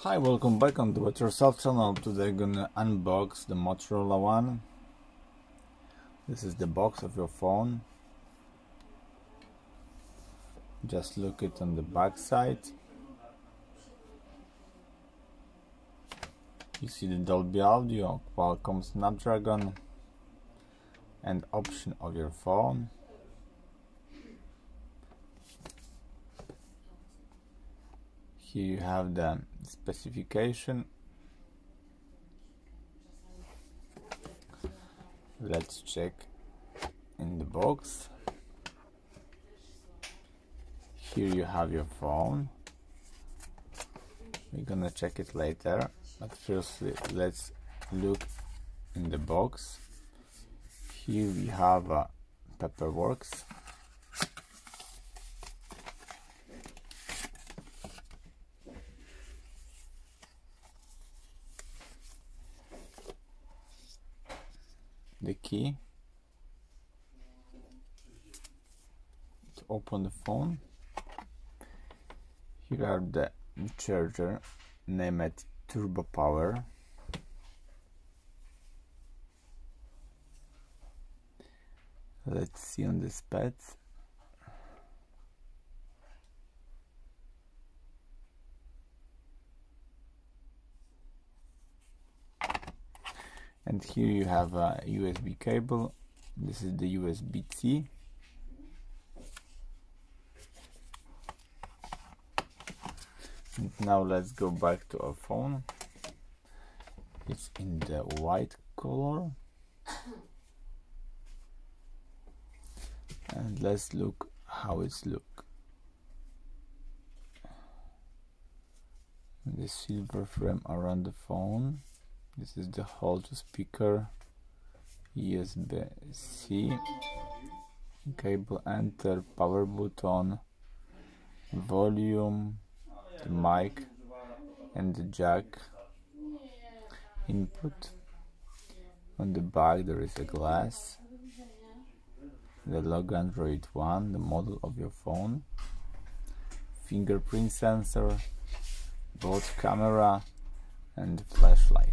Hi, welcome back on the What Yourself channel. Today I'm gonna unbox the Motorola One. This is the box of your phone. Just look it on the back side. You see the Dolby Audio, Qualcomm Snapdragon, and option of your phone. Here you have the specification. Let's check in the box. Here you have your phone. We're gonna check it later, but firstly let's look in the box. Here we have paperwork. The key to open the phone. Here are the charger, named Turbo Power. Let's see on the specs. And here you have a USB cable. This is the USB-C. And now let's go back to our phone. It's in the white color. And let's look how it's look. The silver frame around the phone. This is the hole to speaker, USB-C, cable enter, power button, volume, the mic, and the jack input. On the back there is a glass, the logo Android One, the model of your phone, fingerprint sensor, both camera and flashlight.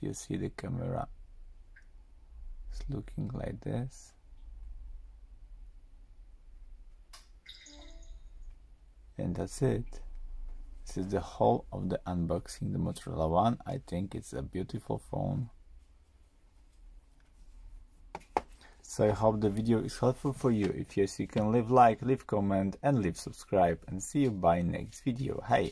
You see the camera is looking like this. And that's it. This is the whole of the unboxing the Motorola One. I think it's a beautiful phone. So I hope the video is helpful for you. If yes, you can leave like, leave comment and leave subscribe, and see you by next video. Hey!